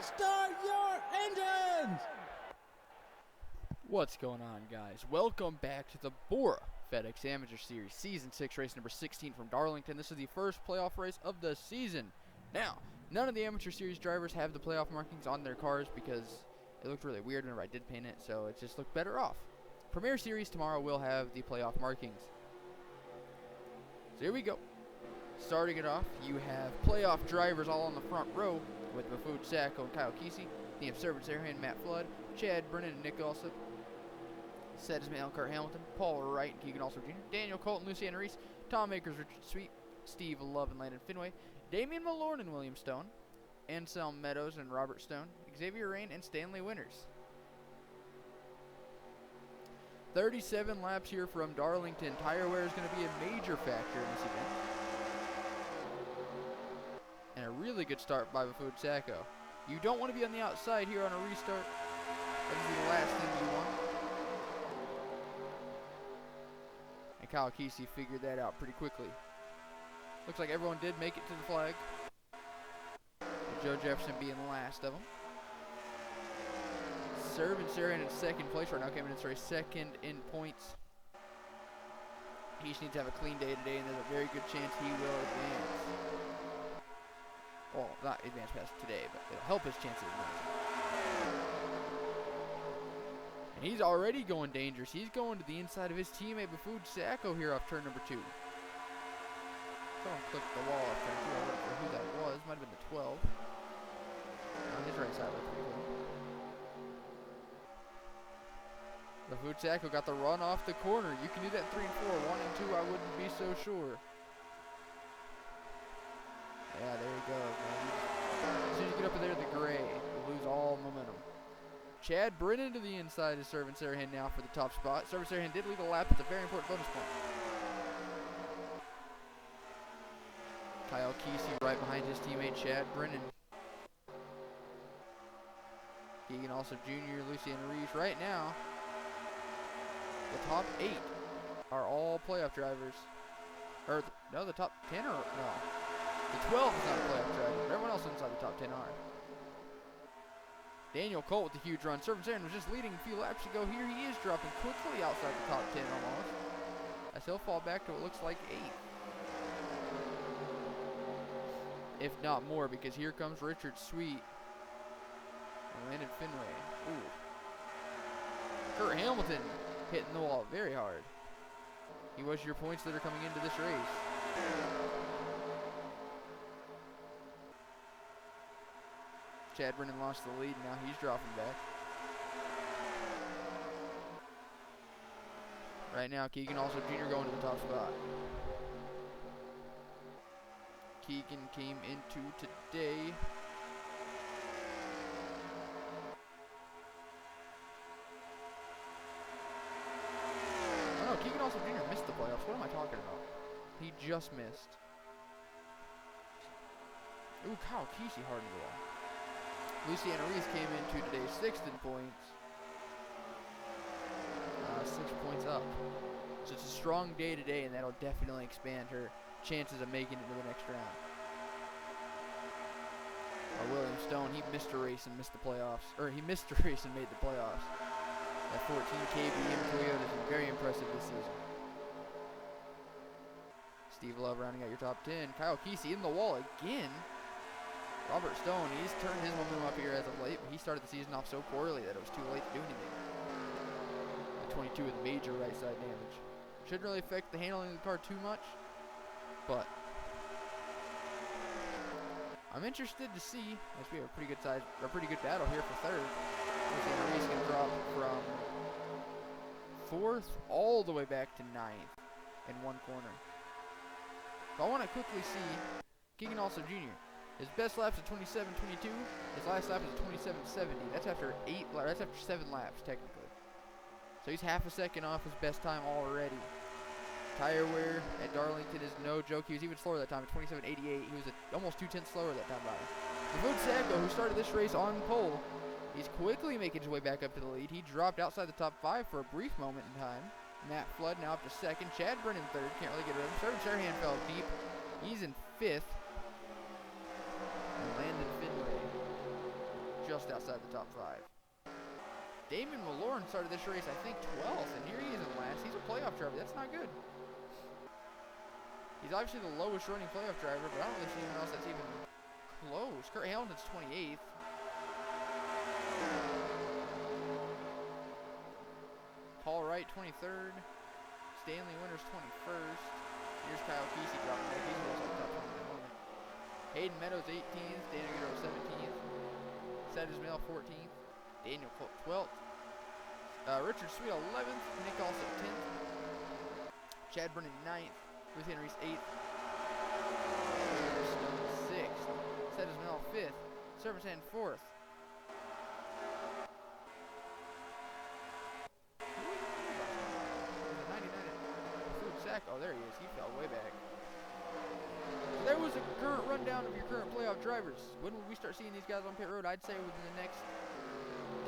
Start your engines! What's going on, guys? Welcome back to the BORA FedEx Amateur Series Season 6 race number 16 from Darlington. This is the first playoff race of the season. Now, none of the Amateur Series drivers have the playoff markings on their cars because it looked really weird whenever I did paint it, so it just looked better off. Premier Series tomorrow will have the playoff markings. So here we go. Starting it off, you have playoff drivers all on the front row with Mahfoud Sacco and Kyle Kesey. The observance airhand Matt Flood, Chad Brennan and Nick Alsop. Set is Elkhart Hamilton, Paul Wright and Keegan Alsop Jr., Daniel Colton, Luciana Reese, Tom Akers, Richard Sweet, Steve Love and Landon Finway, Damian Malorn and William Stone, Anselm Meadows and Robert Stone, Xavier Rain and Stanley Winters. 37 laps here from Darlington. Tire wear is going to be a major factor in this event. And a really good start by Mahfoud Sacco. You don't want to be on the outside here on a restart. That would be the last thing you want. And Kyle Kesey figured that out pretty quickly. Looks like everyone did make it to the flag. With Joe Jefferson being the last of them. Servant Sarian in second place right now, came in and sorry, second in points. He just needs to have a clean day today, and there's a very good chance he will advance. Well, not advance past today, but it'll help his chances of advancing. And he's already going dangerous. He's going to the inside of his teammate Mahfoud Sacco here off turn number 2. Someone clipped the wall off turn 2. I don't know who that was. Might have been the 12. On his right side looked pretty clean. Mahfoud Sacco got the run off the corner. You can do that in 3 and 4. 1 and 2, I wouldn't be so sure. Yeah, there he goes, man. As soon as you get up there, the gray, you lose all momentum. Chad Brennan to the inside is Servant Sarahan now for the top spot. Servant Sarahan did lead a lap with a very important bonus point. Kyle Kesey right behind his teammate Chad Brennan. Keegan Alsop Jr., Luciana Reese. Right now, the top 8 are all playoff drivers. Or, no, the top 10 are, no. The 12 is not a playoff driver. Everyone else inside the top 10 are. Daniel Colt with the huge run. Servant Sarahan was just leading a few laps ago. Here he is dropping quickly outside the top 10 almost. As he'll fall back to what looks like 8. If not more, because here comes Richard Sweet. And Landon Finway. Ooh. Kurt Hamilton hitting the wall very hard. He was your points that are coming into this race. Chad Brennan lost the lead, now he's dropping back. Right now, Keegan Alsop Jr. going to the top spot. Keegan came into today. Oh no, Keegan Alsop Jr. missed the playoffs. What am I talking about? He just missed. Ooh, Kyle Kesey hardened the wall. Luciana Reese came into today's 6th in points. 6 points up. So it's a strong day today, and that'll definitely expand her chances of making it to the next round. William Stone, he missed a race and missed the playoffs. Or he missed a race and made the playoffs. That 14 KBM Toyota has been very impressive this season. Steve Love rounding out your top 10. Kyle Kesey in the wall again. Robert Stone, he's turned his momentum up here as of late, but he started the season off so poorly that it was too late to do anything. At 22 with major right side damage. Shouldn't really affect the handling of the car too much, but I'm interested to see, as we have a pretty good battle here for 3rd. Luciana Reese can drop from 4th all the way back to 9th in one corner. So I want to quickly see Keegan Alsop Jr. His best lap's at 27.22. His last lap is at 27.70. That's after 7 laps technically. So he's half a second off his best time already. Tire wear at Darlington is no joke. He was even slower that time at 27.88. He was almost 2/10 slower that time by him. Mahfoud Sacco, who started this race on pole, he's quickly making his way back up to the lead. He dropped outside the top 5 for a brief moment in time. Matt Flood now up to 2nd. Chad Brennan 3rd. Can't really get rid of him. Servant Sarahan fell deep. He's in 5th. And Landon Finway just outside the top 5. Damon Malorn started this race, I think, 12th, and here he is in last. He's a playoff driver. That's not good. He's obviously the lowest running playoff driver, but I don't really see anyone else that's even close. Kurt Hamilton's 28th. Paul Wright, 23rd. Stanley Winters, 21st. Here's Kyle Kesey dropping back. He's also top 20 at the moment. Hayden Meadows, 18th. Daniel Guerrero, 17th. Sedges Mill, 14th. Daniel Colt, 12th. Richard Sweet, 11th. Nick Alsop, 10th. Chad Brennan, 9th. Ruth Henry's 8th. Stone, 6th. Sedges Mill, 5th. Serpentine, 4th. Oh, there he is. He fell way back. So there was a current rundown of your current playoff drivers. When will we start seeing these guys on pit road? I'd say within the next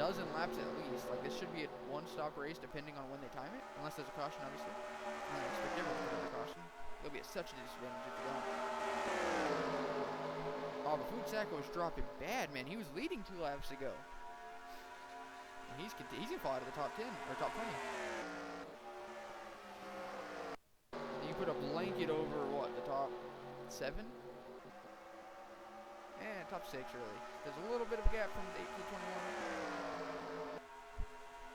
dozen laps at least. Like, this should be a one-stop race depending on when they time it. Unless there's a caution, obviously. I don't expect everyone to put a caution. They'll be at such a disadvantage if they don't. Oh, but Food Sacco was dropping bad, man. He was leading 2 laps ago. And he's gonna fall out of the top 10, or top 20. Put a blanket over what, the top 7? Top 6 really. There's a little bit of a gap from 8 to 21.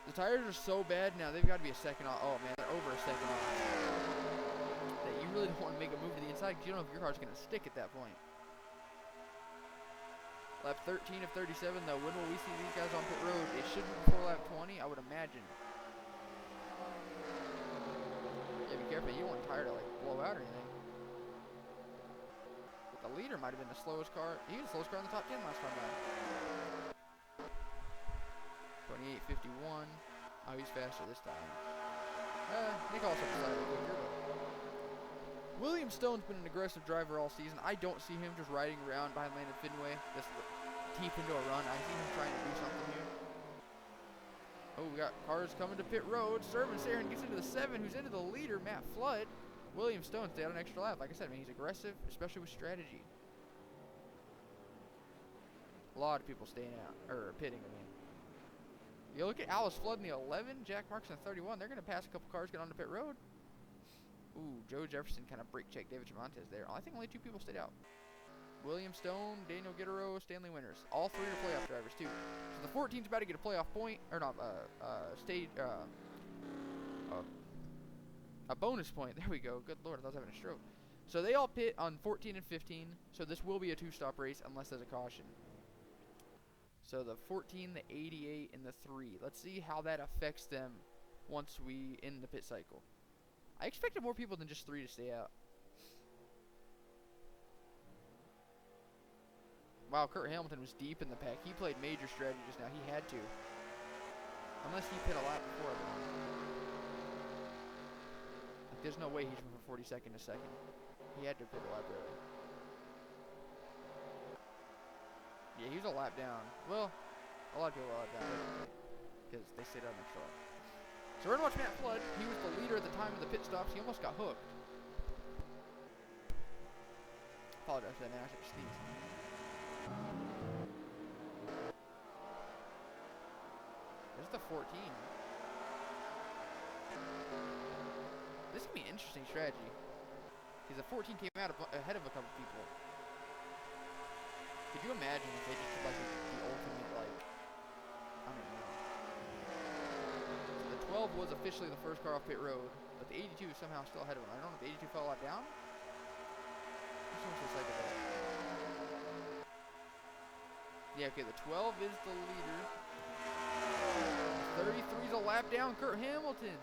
The tires are so bad now, they've got to be a second off. Oh man, they're over a second off. That you really don't want to make a move to the inside because you don't know if your car's going to stick at that point. Lap 13 of 37 though, when will we see these guys on pit road? It should be before lap 20, I would imagine. Yeah, be careful, you don't want a tire to like blow out or anything. But the leader might have been the slowest car. He was the slowest car in the top 10 last time by. 28.51. Oh, he's faster this time. Nick also decided to go here. William Stone's been an aggressive driver all season. I don't see him just riding around behind Landon Fenway, just deep into a run. I see him trying to do something here. Oh, we got cars coming to pit road. Servant Sarin gets into the 7, who's into the leader, Matt Flood. William Stone stayed on an extra lap. Like I said, man, he's aggressive, especially with strategy. A lot of people staying out, or pitting, I mean. You look at Alice Flood in the 11, Jack Marks in the 31. They're going to pass a couple cars, get onto pit road. Ooh, Joe Jefferson kind of brake checked David Tremontes there. I think only 2 people stayed out. William Stone, Daniel Guerrero, Stanley Winters. All 3 are playoff drivers, too. So the 14's about to get a playoff point, or not, a bonus point. There we go. Good Lord, I was having a stroke. So they all pit on 14 and 15, so this will be a 2-stop race unless there's a caution. So the 14, the 88, and the 3. Let's see how that affects them once we end the pit cycle. I expected more people than just 3 to stay out. Wow, Kurt Hamilton was deep in the pack. He played major strategy just now. He had to. Unless he pit a lap before everyone. Like, there's no way he's moving 42nd to 2nd. He had to pit a lap early. Yeah, he was a lap down. Well, a lot of people were a lap down because they stayed out next lap. So we're going to watch Matt Flood. He was the leader at the time of the pit stops. He almost got hooked. Apologize for that, man. I should have sneezed. There's the 14. This is going to be an interesting strategy. Because the 14 came out ahead of a couple people. Could you imagine if they just did like the ultimate, like, I don't know. So the 12 was officially the first car off pit road, but the 82 is somehow still ahead of him. I don't know if the 82 fell a lot down. Yeah, okay, the 12 is the leader. 33 is a lap down, Kurt Hamilton.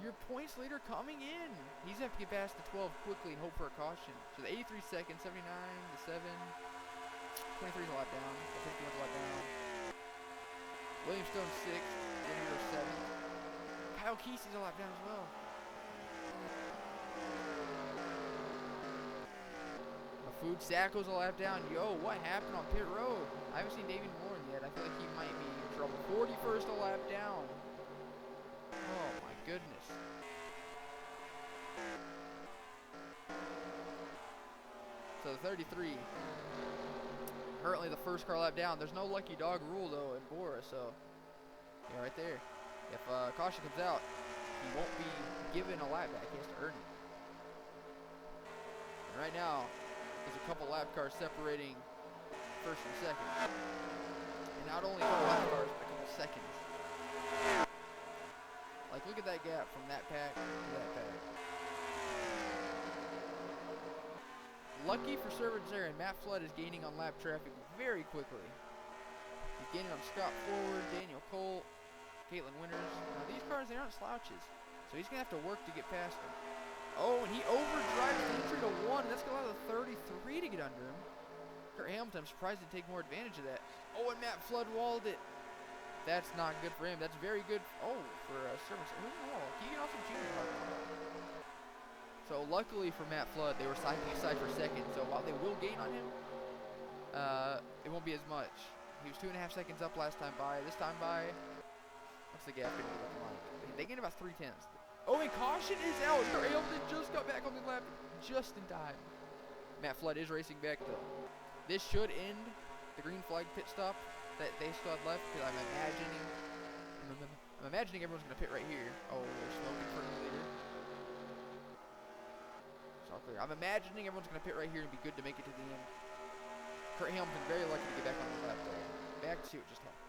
Your points leader coming in. He's going to have to get past the 12 quickly and hope for a caution. So the 83 second, 79, the 7. 23 is a lap down. The 51 is a lap down. William Stone 6th. Daniel 7th. Kyle Kesey's a lap down as well. Food Sacco's a lap down. Yo, what happened on pit road? I haven't seen David Moore yet. I feel like he might be in trouble. 41st a lap down. Oh my goodness. So the 33. Currently the first car lap down. There's no lucky dog rule though in BORA, so yeah, right there. If caution comes out, he won't be given a lap back. He has to earn it. And right now, there's a couple lap cars separating first and second. And not only a couple lap cars, but a couple seconds. Like, look at that gap from that pack to that pack. Lucky for Servants there, and Matt Flood is gaining on lap traffic very quickly. He's gaining on Scott Forward, Daniel Cole, Caitlin Winters. Now these cars, they aren't slouches, so he's gonna have to work to get past them. Oh, and he overdrives the entry to 1. That's gonna allow the 33 to get under him. Kurt Hamilton, I'm surprised he didn't take more advantage of that. Oh, and Matt Flood walled it. That's not good for him. That's very good. Oh, for Servants. Who's in the wall? Keegan Austin Jr. So luckily for Matt Flood, they were side by side for second. So while they will gain on him, it won't be as much. He was 2.5 seconds up last time by. This time by, what's the gap going to be looking like? They gained about 3/10. Oh, and caution is out. Hamilton just got back on the lap just in time. Matt Flood is racing back though. This should end the green flag pit stop that they still have left, because I'm imagining everyone's going to pit right here. Oh, they're smoking for the leader. It's all clear. I'm imagining everyone's going to pit right here and be good to make it to the end. Kurt Hamilton very lucky to get back on the lap though. Back to see what just happened.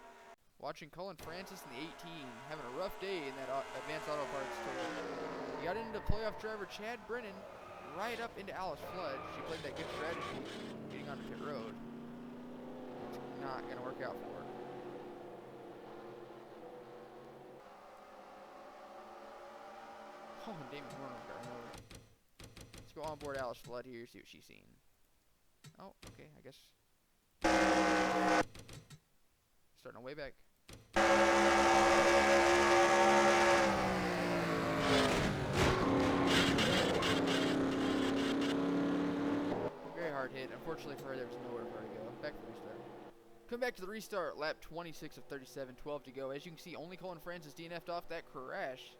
Watching Cullen Francis in the 18 having a rough day in that Advanced Auto Parts tour. He got into playoff driver Chad Brennan right up into Alice Flood. She played that good strategy, getting onto pit road. It's not going to work out for her. Oh, and Damon Warner got run over. Let's go on board Alice Flood here, see what she's seen. Oh, okay, I guess. Starting way back. Very hard hit. Unfortunately for her, there was nowhere for her to go. Back to the restart. Come back to the restart. Lap 26 of 37, 12 to go. As you can see, only Cullen Francis DNF'd off that crash.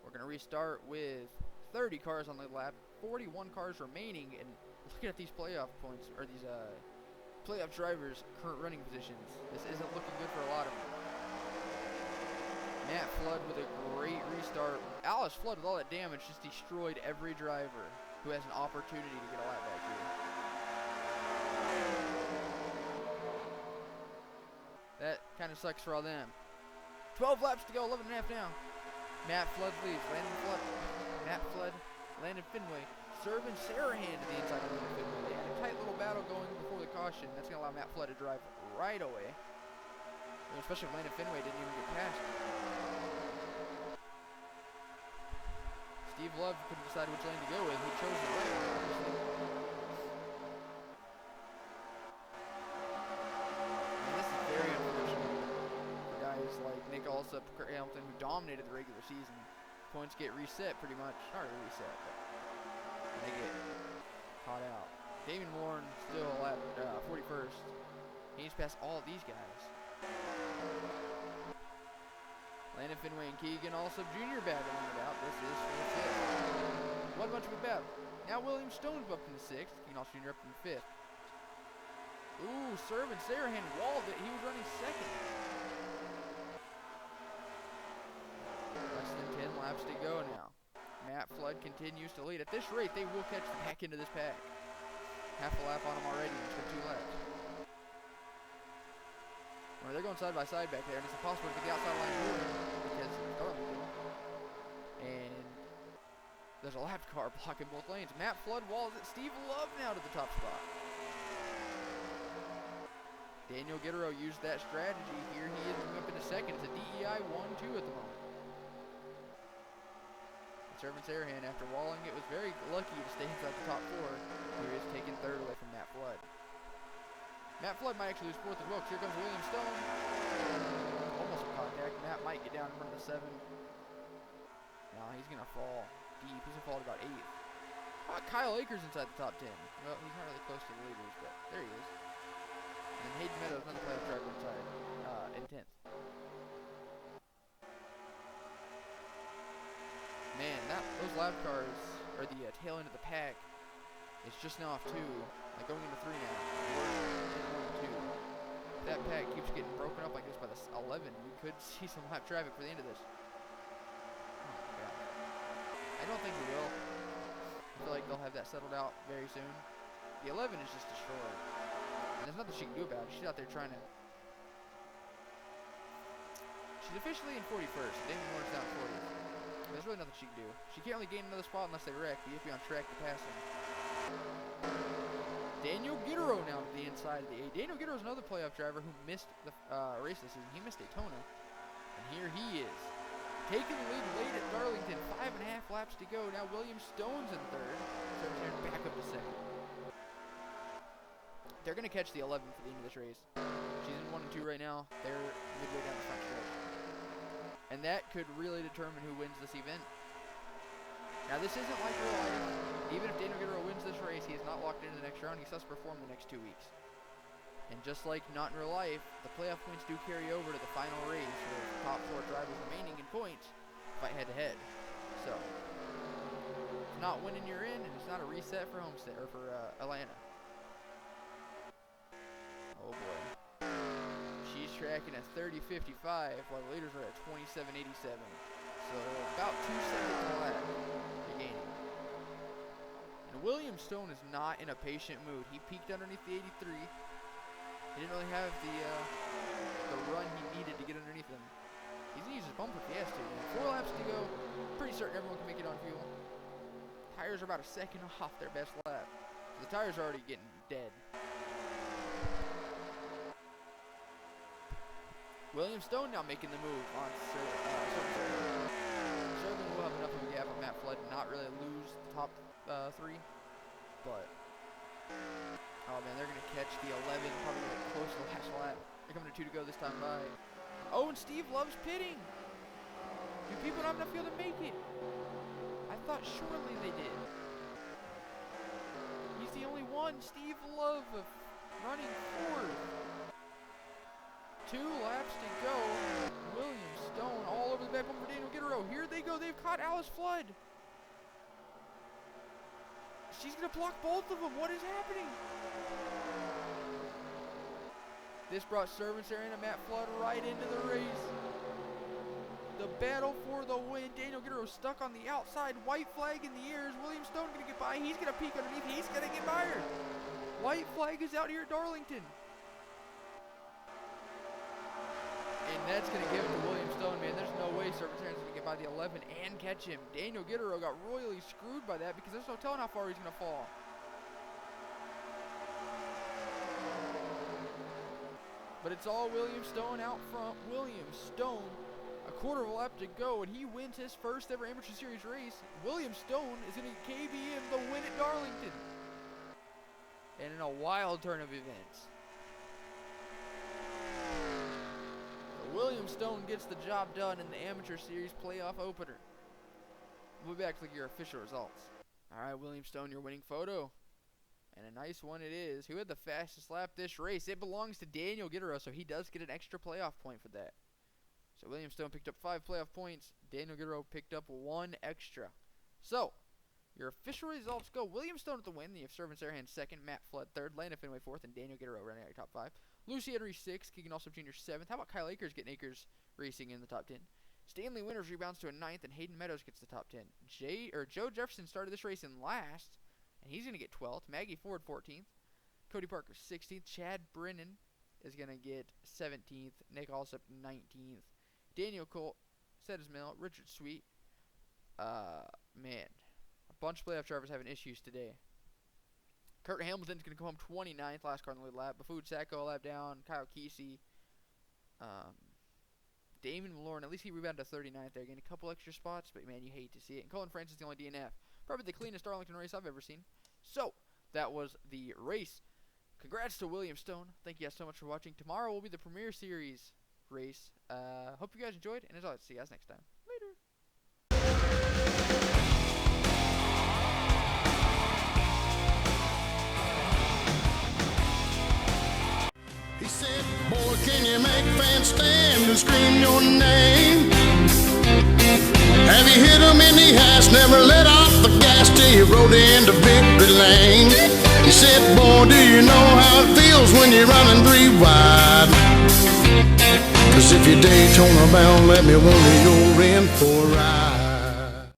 We're going to restart with 30 cars on the lap, 41 cars remaining, and looking at these playoff points, or these playoff drivers' current running positions, this isn't looking good for a lot of them. Matt Flood with a great restart. Alice Flood with all that damage just destroyed every driver who has an opportunity to get a lap back here. That kind of sucks for all them. 12 laps to go, 11 and a half now. Matt Flood leads. Matt Flood, Landon Finway, serving Sarahan to the inside of Landon Finway. They had a tight little battle going before the caution. That's going to allow Matt Flood to drive right away. And especially if Landon Finway didn't even get past him. Steve Love couldn't decide which lane to go with. He chose the right one, obviously. And this is very unfortunate for guys like Nick Alsop, Kurt Hamilton, who dominated the regular season. Points get reset pretty much. Not really reset, but they get caught out. Damon Warren still at 41st. He needs to pass all of these guys. Landon Finway and Keegan Alsop Jr. battling it out. This is for the 5th. Wasn't much of a battle. Now William Stone's up in the 6th. Keegan Alsop Jr. up in the 5th. Ooh, Servant Sarahan walled it. He was running 2nd. Less than 10 laps to go now. Matt Flood continues to lead. At this rate, they will catch back into this pack. Half a lap on him already. It's been 2 laps. Well, they're going side by side back there, and it's impossible to get the outside line moving because it's Darlington. And there's a lap car blocking both lanes. Matt Flood walls it. Steve Love now to the top spot. Daniel Guerrero used that strategy here. He is moving up into 2nd. It's a DEI 1-2 at the moment. Servant Sarahan, after walling it, was very lucky to stay inside the top 4. Here is taking 3rd away from Matt Flood. Matt Flood might actually lose 4th as well, because here comes William Stone. Almost a contact. Matt might get down in front of the 7. No, he's going to fall deep. He's going to fall to about 8th. Kyle Akers inside the top 10. Well, he's not really close to the leaders, but there he is. And Hayden Meadows, another playoff driver inside, in 10th. Man, those lap cars, or the tail end of the pack, is just now off 2. Like going into 3 now. that pack keeps getting broken up like this by the 11, we could see some lap traffic for the end of this. Oh my god. I don't think we will. I feel like they'll have that settled out very soon. The 11 is just destroyed. And there's nothing she can do about it. She's out there trying to... She's officially in 41st. Damon Moore's down 40th. There's really nothing she can do. She can't really gain another spot unless they wreck, but you have to be on track to pass him. Daniel Gittero now to the inside of the 8. Daniel Gittero is another playoff driver who missed the race this season. He missed Daytona. And here he is. Taking the lead late at Darlington. 5.5 laps to go. Now William Stone's in third. So he's back up to second. They're going to catch the 11 for the end of this race. She's in 1 and 2 right now. They're midway down the front stretch. And that could really determine who wins this event. Now this isn't like real life. Even if Daniel Gittero wins this race, he is not locked into the next round. He has to perform the next 2 weeks. And just like not in real life, the playoff points do carry over to the final race where the top 4 drivers remaining in points fight head to head. So, it's not winning you're in, and it's not a reset for Homestead or for Atlanta. Oh boy. She's tracking at 30.55 while the leaders are at 27.87. So about 2 seconds a lap you're gaining. And William Stone is not in a patient mood. He peaked underneath the 83. He didn't really have the run he needed to get underneath him. He's gonna use his bumper if he has to. 4 laps to go. Pretty certain everyone can make it on fuel. Tires are about a second off their best lap. So the tires are already getting dead. William Stone now making the move on Servan will have enough of a gap on Matt Flood to not really lose the top 3. But, oh man, they're going to catch the 11, probably like close to the last lap. They're coming to 2 to go this time by. Oh, and Steve loves pitting. Do people not have enough fuel to make it? I thought surely they did. He's the only one. Steve Love running 4th. 2 laps to go. William Stone all over the back bumper for Daniel Gittero. Here they go. They've caught Alice Flood. She's going to block both of them. What is happening? This brought Servan and Matt Flood right into the race. The battle for the win. Daniel Gittero stuck on the outside. White flag in the air. Is William Stone going to get by? He's going to peek underneath. He's going to get by her. White flag is out here at Darlington. And that's going to give it to William Stone, man. There's no way Servan is going to get by the 11 and catch him. Daniel Gittero got royally screwed by that because there's no telling how far he's going to fall. But it's all William Stone out front. William Stone, a quarter of a lap to go, and he wins his first ever Amateur Series race. William Stone is going to KBM the win at Darlington. And in a wild turn of events, William Stone gets the job done in the Amateur Series playoff opener. We'll be back to look at your official results. All right, William Stone, your winning photo. And a nice one it is. Who had the fastest lap this race? It belongs to Daniel Gittero, so he does get an extra playoff point for that. So William Stone picked up 5 playoff points. Daniel Gittero picked up 1 extra. So, your official results go. William Stone at the win. You have Servan Sarahan 2nd, Matt Flood 3rd, Landon Fenway 4th, and Daniel Gittero running out your top 5. Lucy Henry 6th, Keegan Alsop Jr. 7th. How about Kyle Akers getting Akers Racing in the top 10? Stanley Winters rebounds to a 9th, and Hayden Meadows gets the top 10. Joe Jefferson started this race in last, and he's going to get 12th. Maggie Ford 14th. Cody Parker 16th. Chad Brennan is going to get 17th. Nick Alsop 19th. Daniel Colt, Sedismel, Richard Sweet. Man, a bunch of playoff drivers having issues today. Kurt Hamilton's going to go home 29th, last car in the lead lap. Baffood Sacco a lap down. Kyle Kesey. Damon Malorn, at least he rebounded to 39th there. Getting a couple extra spots, but man, you hate to see it. And Colin Francis, the only DNF. Probably the cleanest Darlington race I've ever seen. So, that was the race. Congrats to William Stone. Thank you guys so much for watching. Tomorrow will be the Premier Series race. Hope you guys enjoyed, and as always, see you guys next time. Later. He said, boy, can you make fans stand and scream your name? Have you hit him in the ass, never let off the gas till you rode into victory lane? said, boy, do you know how it feels when you're running 3 wide? 'Cause if you're Daytona bound, let me one of your